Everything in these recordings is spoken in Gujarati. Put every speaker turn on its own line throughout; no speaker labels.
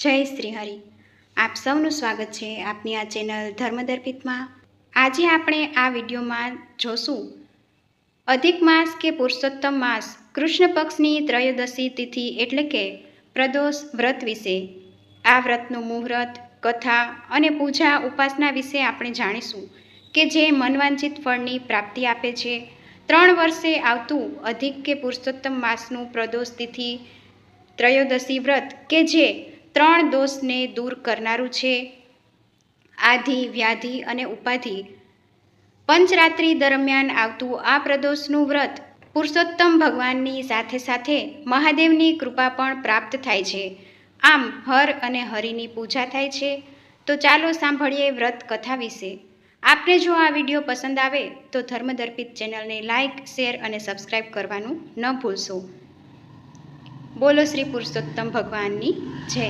જય શ્રી હરિ. આપ સૌનું સ્વાગત છે આપની આ ચેનલ ધર્મદર્પિતમાં. આજે આપણે આ વિડીયોમાં જોશું અધિક માસ કે પુરુષોત્તમ માસ કૃષ્ણ પક્ષની ત્રયોદશી તિથિ એટલે કે પ્રદોષ વ્રત વિશે. આ વ્રતનું મુહૂર્ત, કથા અને પૂજા ઉપાસના વિશે આપણે જાણીશું કે જે મનવાંછિત ફળની પ્રાપ્તિ આપે છે. 3 વર્ષે આવતું અધિક કે પુરુષોત્તમ માસનું પ્રદોષ તિથિ ત્રયોદશી વ્રત કે જે 3 દોષને દૂર કરનારું છે. આધિ, વ્યાધિ અને ઉપાધિ. પંચરાત્રિ દરમિયાન આવતું આ પ્રદોષનું વ્રત પુરુષોત્તમ ભગવાનની સાથે સાથે મહાદેવની કૃપા પણ પ્રાપ્ત થાય છે. આમ હર અને હરિની પૂજા થાય છે. તો ચાલો સાંભળીએ વ્રત કથા વિશે. આપને જો આ વિડીયો પસંદ આવે તો ધર્મદર્પિત ચેનલને લાઇક, શેર અને સબસ્ક્રાઈબ કરવાનું ન ભૂલશો. બોલો શ્રી પુરુષોત્તમ ભગવાનની જય.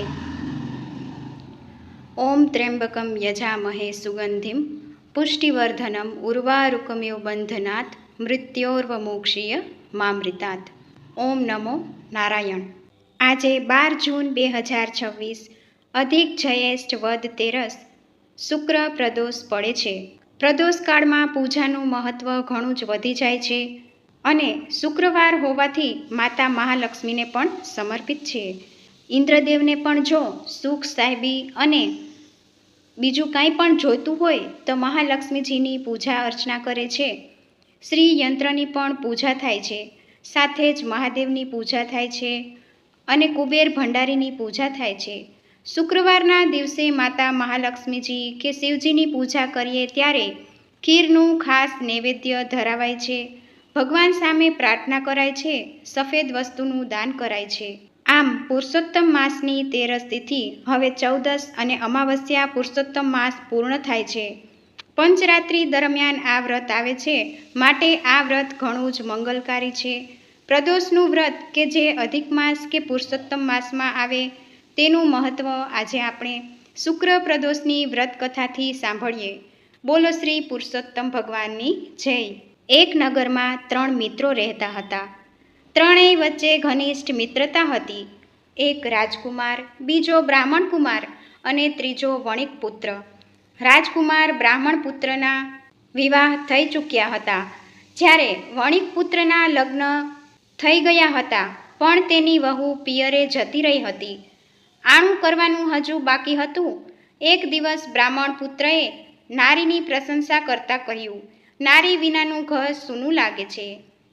ઓમ ત્ર્યંબકમ યજામહે સુગંધિમ પુષ્ટિવર્ધનમ ઉર્વારુકમિવ બંધનાત મૃત્યોર્વમોક્ષીય મામૃતાત. ઓમ નમો નારાયણ. આજે 12 જૂન 2026 અધિક જયેષ્ઠ વદ તેરસ શુક્ર પ્રદોષ પડે છે. પ્રદોષ કાળમાં પૂજાનું મહત્વ ઘણું જ વધી જાય છે અને શુક્રવાર હોવાથી માતા મહાલક્ષ્મીને પણ સમર્પિત છે. ઇન્દ્રદેવને પણ જો સુખ, સાહેબી અને બીજું કાંઈ પણ જોઈતું હોય તો મહાલક્ષ્મીજીની પૂજા અર્ચના કરે છે. શ્રી યંત્રની પણ પૂજા થાય છે. સાથે જ મહાદેવની પૂજા થાય છે અને કુબેર ભંડારીની પૂજા થાય છે. શુક્રવારના દિવસે માતા મહાલક્ષ્મીજી કે શિવજીની પૂજા કરીએ ત્યારે ખીરનું ખાસ નૈવેદ્ય ધરાવાય છે. ભગવાન સામે પ્રાર્થના કરાય છે. સફેદ વસ્તુનું દાન કરાય છે. આમ પુરુષોત્તમ માસની તેરસ તિથિ હવે 14 અને અમાવસ્યા પુરુષોત્તમ માસ પૂર્ણ થાય છે. પંચરાત્રિ દરમિયાન આ વ્રત આવે છે માટે આ વ્રત ઘણું જ મંગલકારી છે. પ્રદોષનું વ્રત કે જે અધિક માસ કે પુરુષોત્તમ માસમાં આવે તેનું મહત્વ આજે આપણે શુક્ર પ્રદોષની વ્રત કથાથી સાંભળીએ. બોલો શ્રી પુરુષોત્તમ ભગવાનની જય. એક નગરમાં 3 મિત્રો રહેતા હતા. ત્રણેય વચ્ચે ઘનિષ્ઠ મિત્રતા હતી. એક રાજકુમાર, બીજો બ્રાહ્મણ કુમાર અને ત્રીજો વણિક પુત્ર. રાજકુમાર બ્રાહ્મણ પુત્રના વિવાહ થઈ ચૂક્યા હતા, જ્યારે વણિક પુત્રના લગ્ન થઈ ગયા હતા પણ તેની વહુ પિયરે જતી રહી હતી. આણું કરવાનું હજુ બાકી હતું. એક દિવસ બ્રાહ્મણ પુત્રએ નારીની પ્રશંસા કરતાં કહ્યું, નારી વિનાનું ઘર સૂનું લાગે છે,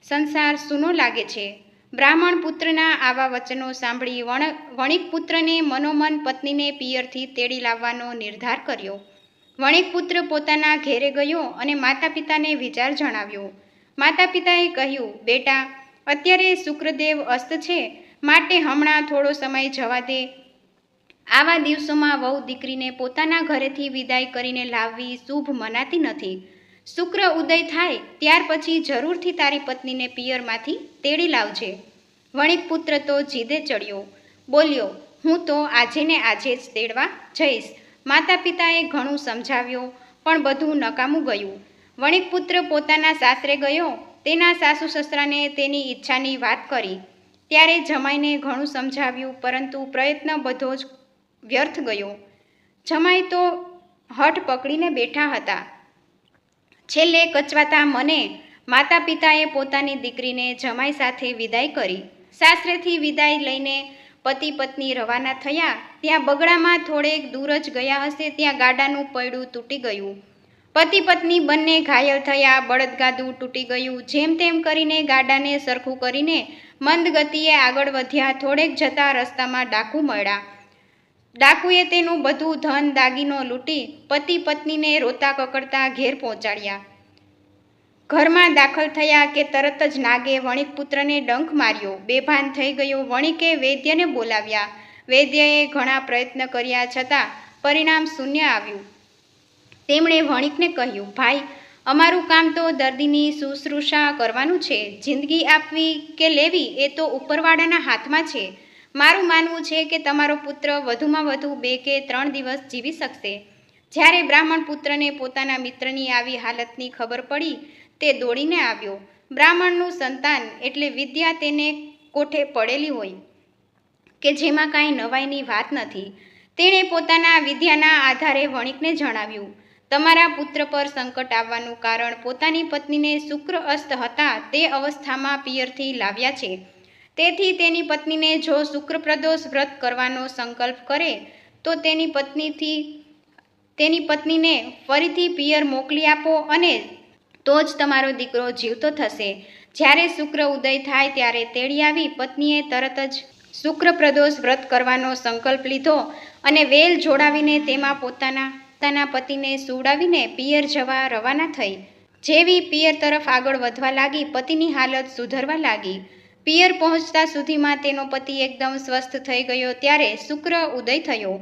સંસાર સૂનો લાગે છે. બ્રાહ્મણ પુત્રના આવા વચનો સાંભળી વણિક પુત્રને મનોમન પત્નીને પિયરથી તેડી લાવવાનો નિર્ધાર કર્યો. વણિક પુત્ર પોતાના ઘેરે ગયો અને માતા પિતાને વિચાર જણાવ્યો. માતા પિતાએ કહ્યું, બેટા, અત્યારે શુક્રદેવ અસ્ત છે માટે હમણાં થોડો સમય જવા દે. આવા દિવસોમાં વહુ દીકરીને પોતાના ઘરેથી વિદાય કરીને લાવવી શુભ મનાતી નથી. શુક્ર ઉદય થાય ત્યાર પછી જરૂરથી તારી પત્નીને પિયરમાંથી તેડી લાવજે. વણિક પુત્ર તો જીદે ચડ્યો. બોલ્યો, હું તો આજે ને આજે જ તેડવા જઈશ. માતા પિતાએ ઘણું સમજાવ્યો પણ બધું નકામું ગયું. વણિક પુત્ર પોતાના સાસરે ગયો. તેના સાસુ સસરાને તેની ઈચ્છાની વાત કરી. ત્યારે જમાઈને ઘણું સમજાવ્યું પરંતુ પ્રયત્ન બધો જ વ્યર્થ ગયો. જમાઈ તો હઠ પકડીને બેઠા હતા. છેલ્લે કચવાતા મને માતા પિતાએ પોતાની દીકરીને જમાઈ સાથે વિદાય કરી. સાસરેથી વિદાય લઈને પતિ પત્ની રવાના થયા. ત્યાં બગડામાં થોડેક દૂર જ ગયા હશે ત્યાં ગાડાનું પૈડું તૂટી ગયું. પતિ પત્ની બંને ઘાયલ થયા. બળદગાડું તૂટી ગયું. જેમ તેમ કરીને ગાડાને સરખું કરીને મંદ ગતિએ આગળ વધ્યા. થોડેક જતા રસ્તામાં ડાકુ મળ્યા. ડાકુએ તેનું બધું ધન દાગીનો લૂંટી પતિ પત્નીને રોતા કકડતા ઘેર પહોંચાડ્યા. ઘરમાં દાખલ થયા કે તરત જ નાગે વણિક પુત્રને ડંખ માર્યો. બેભાન થઈ ગયો. વણિકે વૈદ્યને બોલાવ્યા. વૈદ્યએ ઘણા પ્રયત્ન કર્યા છતાં પરિણામ શૂન્ય આવ્યું. તેમણે વણિકને કહ્યું, ભાઈ, અમારું કામ તો દર્દીની શુશ્રૂષા કરવાનું છે. જિંદગી આપવી કે લેવી એ તો ઉપરવાળાના હાથમાં છે. મારું માનવું છે કે તમારો પુત્ર વધુમાં વધુ 2 કે 3 દિવસ જીવી શકશે. જ્યારે બ્રાહ્મણ પુત્રને પોતાના મિત્રની આવી હાલતની ખબર પડી તે દોડીને આવ્યો. બ્રાહ્મણનું સંતાન એટલે વિદ્યા તેને કોઠે પડેલી હોય કે જેમાં કાંઈ નવાઈની વાત નથી. તેણે પોતાના વિદ્યાના આધારે વણિકને જણાવ્યું, તમારા પુત્ર પર સંકટ આવવાનું કારણ પોતાની પત્નીને શુક્ર અસ્ત હતા તે અવસ્થામાં પિયરથી લાવ્યા છે. તેથી તેની પત્નીને જો શુક્ર પ્રદોષ વ્રત કરવાનો સંકલ્પ કરે તો તેની પત્નીને ફરીથી પિયર મોકલી આપો અને તો જ તમારો દીકરો જીવતો થશે. જ્યારે શુક્ર ઉદય થાય ત્યારે તેડી આવી પત્નીએ તરત જ શુક્ર પ્રદોષ વ્રત કરવાનો સંકલ્પ લીધો અને વેલ જોડાવીને તેમાં પોતાના પતિને સુવડાવીને પિયર જવા રવાના થઈ. જેવી પિયર તરફ આગળ વધવા લાગી, પતિની હાલત સુધરવા લાગી. પિયર પહોંચતા સુધીમાં તેનો પતિ એકદમ સ્વસ્થ થઈ ગયો. ત્યારે શુક્ર ઉદય થયો.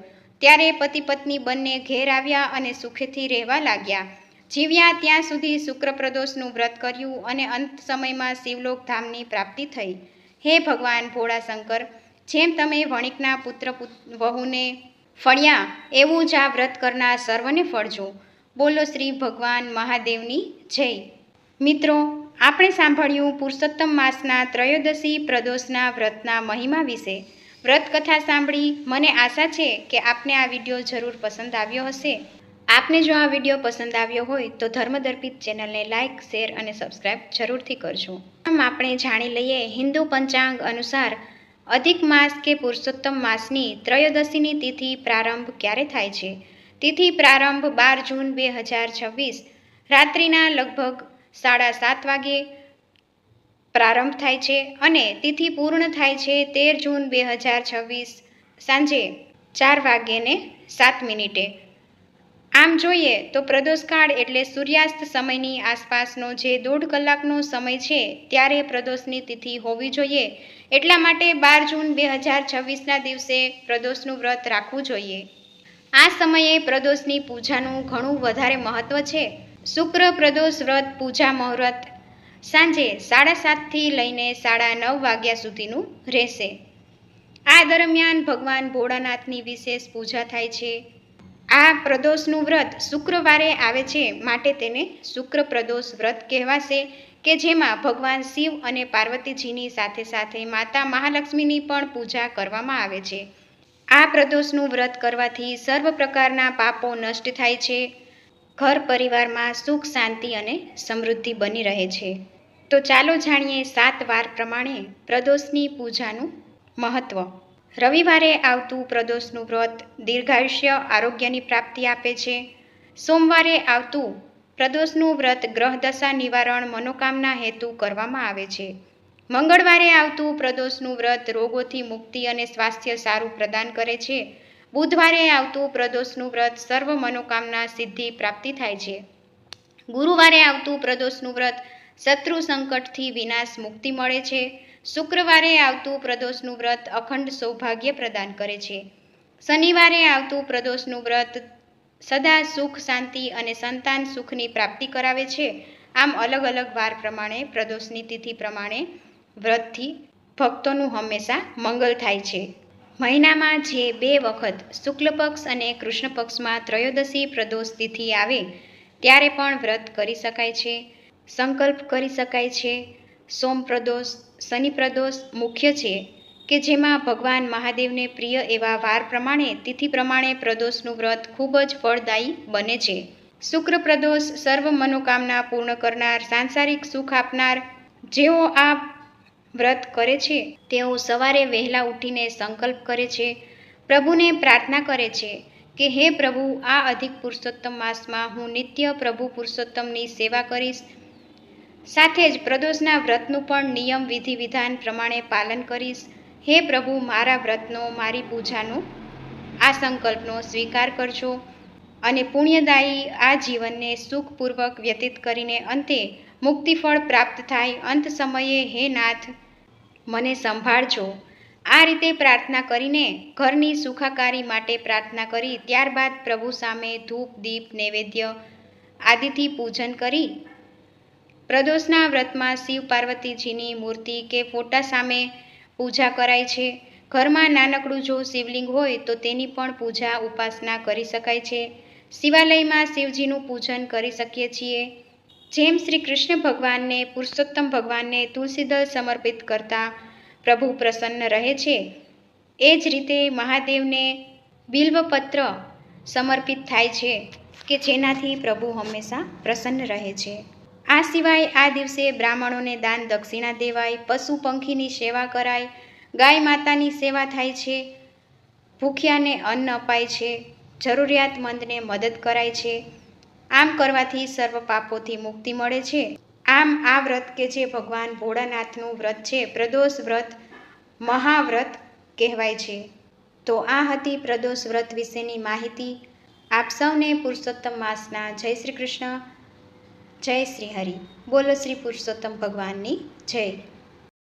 ત્યારે પતિ પત્ની બંને ઘેર આવ્યા અને સુખેથી રહેવા લાગ્યા. જીવ્યા ત્યાં સુધી શુક્ર પ્રદોષનું વ્રત કર્યું અને અંત સમયમાં શિવલોક ધામની પ્રાપ્તિ થઈ. હે ભગવાન ભોળા શંકર, જેમ તમે વણિકના પુત્ર વહુને ફળ્યા એવું જ આ વ્રત કરનાર સર્વને ફળજો. બોલો શ્રી ભગવાન મહાદેવની જય. મિત્રો, આપણે સાંભળ્યું પુરુષોત્તમ માસના ત્રયોદશી પ્રદોષના વ્રતના મહિમા વિશે. વ્રત કથા સાંભળી મને આશા છે કે આપને આ વિડીયો જરૂર પસંદ આવ્યો હશે. આપને જો આ વિડીયો પસંદ આવ્યો હોય તો ધર્મદર્પિત ચેનલને લાઇક, શેર અને સબસ્ક્રાઈબ જરૂરથી કરજો. આમ આપણે જાણી લઈએ હિન્દુ પંચાંગ અનુસાર અધિક માસ કે પુરુષોત્તમ માસની ત્રયોદશીની તિથિ પ્રારંભ ક્યારે થાય છે. તિથિ પ્રારંભ 12 જૂન 2026 રાત્રિના લગભગ 7:30 વાગ્યે પ્રારંભ થાય છે અને તિથિ પૂર્ણ થાય છે 13 જૂન 2026 સાંજે 4:07. આમ જોઈએ તો પ્રદોષકાળ એટલે સૂર્યાસ્ત સમયની આસપાસનો જે 1.5 કલાકનો સમય છે ત્યારે પ્રદોષની તિથિ હોવી જોઈએ. એટલા માટે 12 જૂન 2026ના દિવસે પ્રદોષનું વ્રત રાખવું જોઈએ. આ સમયે પ્રદોષની પૂજાનું ઘણું વધારે મહત્વ છે. શુક્ર પ્રદોષ વ્રત પૂજા મુહૂર્ત સાંજે 7:30થી લઈને 9:30 વાગ્યા સુધીનું રહેશે. આ દરમિયાન ભગવાન ભોળાનાથની વિશેષ પૂજા થાય છે. આ પ્રદોષનું વ્રત શુક્રવારે આવે છે માટે તેને શુક્ર પ્રદોષ વ્રત કહેવાશે કે જેમાં ભગવાન શિવ અને પાર્વતીજીની સાથે સાથે માતા મહાલક્ષ્મીની પણ પૂજા કરવામાં આવે છે. આ પ્રદોષનું વ્રત કરવાથી સર્વ પ્રકારના પાપો નષ્ટ થાય છે. ઘર પરિવારમાં સુખ, શાંતિ અને સમૃદ્ધિ બની રહે છે. તો ચાલો જાણીએ 7 વાર પ્રમાણે પ્રદોષની પૂજાનું મહત્વ. રવિવારે આવતું પ્રદોષનું વ્રત દીર્ઘાયુષ્ય, આરોગ્યની પ્રાપ્તિ આપે છે. સોમવારે આવતું પ્રદોષનું વ્રત ગ્રહ દશા નિવારણ, મનોકામના હેતુ કરવામાં આવે છે. મંગળવારે આવતું પ્રદોષનું વ્રત રોગોથી મુક્તિ અને સ્વાસ્થ્ય સારું પ્રદાન કરે છે. બુધવારે આવતું પ્રદોષનું વ્રત સર્વ મનોકામના સિદ્ધિ પ્રાપ્તિ થાય છે. ગુરુવારે આવતું પ્રદોષનું વ્રત શત્રુ સંકટથી વિનાશ મુક્તિ મળે છે. શુક્રવારે આવતું પ્રદોષનું વ્રત અખંડ સૌભાગ્ય પ્રદાન કરે છે. શનિવારે આવતું પ્રદોષનું વ્રત સદા સુખ, શાંતિ અને સંતાન સુખની પ્રાપ્તિ કરાવે છે. આમ અલગ અલગ વાર પ્રમાણે પ્રદોષની તિથિ પ્રમાણે વ્રતથી ભક્તોનું હંમેશા મંગલ થાય છે. મહિનામાં જે 2 વખત શુક્લ પક્ષ અને કૃષ્ણ પક્ષમાં ત્રયોદશી પ્રદોષ તિથિ આવે ત્યારે પણ વ્રત કરી શકાય છે, સંકલ્પ કરી શકાય છે. સોમ પ્રદોષ, શનિ પ્રદોષ મુખ્ય છે કે જેમાં ભગવાન મહાદેવને પ્રિય એવા વાર પ્રમાણે તિથિ પ્રમાણે પ્રદોષનું વ્રત ખૂબ જ ફળદાયી બને છે. શુક્ર પ્રદોષ સર્વ મનોકામના પૂર્ણ કરનાર, સાંસારિક સુખ આપનાર. જેઓ આ વ્રત કરે છે તેઓ સવારે વહેલા ઉઠીને સંકલ્પ કરે છે, પ્રભુને પ્રાર્થના કરે છે કે હે પ્રભુ, આ અધિક પુરુષોત્તમ માસમાં હું નિત્ય પ્રભુ પુરુષોત્તમની સેવા કરીશ. સાથે જ પ્રદોષના વ્રતનું પણ નિયમ વિધિ વિધાન પ્રમાણે પાલન કરીશ. હે પ્રભુ, મારા વ્રતનો, મારી પૂજાનો, આ સંકલ્પનો સ્વીકાર કરજો અને પુણ્યદાયી આ જીવનને સુખપૂર્વક વ્યતીત કરીને અંતે મુક્તિફળ પ્રાપ્ત થાય. અંત સમયે હે નાથ, મને સંભાળજો. આ રીતે પ્રાર્થના કરીને ઘરની સુખાકારી માટે પ્રાર્થના કરી ત્યારબાદ પ્રભુ સામે ધૂપ, દીપ, નૈવેદ્ય આદિથી પૂજન કરી પ્રદોષના વ્રતમાં શિવ પાર્વતીજીની મૂર્તિ કે ફોટા સામે પૂજા કરાય છે. ઘરમાં નાનકડું જો શિવલિંગ હોય તો તેની પણ પૂજા ઉપાસના કરી શકાય છે. શિવાલયમાં શિવજીનું પૂજન કરી શકીએ છીએ. જેમ શ્રી કૃષ્ણ ભગવાનને, પુરુષોત્તમ ભગવાનને તુલસીદળ સમર્પિત કરતા પ્રભુ પ્રસન્ન રહે છે, એ જ રીતે મહાદેવને બિલ્વપત્ર સમર્પિત થાય છે કે જેનાથી પ્રભુ હંમેશા પ્રસન્ન રહે છે. આ સિવાય આ દિવસે બ્રાહ્મણોને દાન દક્ષિણા દેવાય, પશુ પંખીની સેવા કરાય, ગાય માતાની સેવા થાય છે, ભૂખ્યાને અન્ન અપાય છે, જરૂરિયાતમંદને મદદ કરાય છે. આમ કરવાથી સર્વ પાપોથી મુક્તિ મળે છે. આમ આ વ્રત કે જે ભગવાન ભોળાનાથનું વ્રત છે, પ્રદોષ વ્રત મહાવ્રત કહેવાય છે. તો આ હતી પ્રદોષ વ્રત વિશેની માહિતી. આપ સૌને પુરુષોત્તમ માસના જય શ્રી કૃષ્ણ, જય શ્રી હરિ. બોલો શ્રી પુરુષોત્તમ ભગવાનની જય.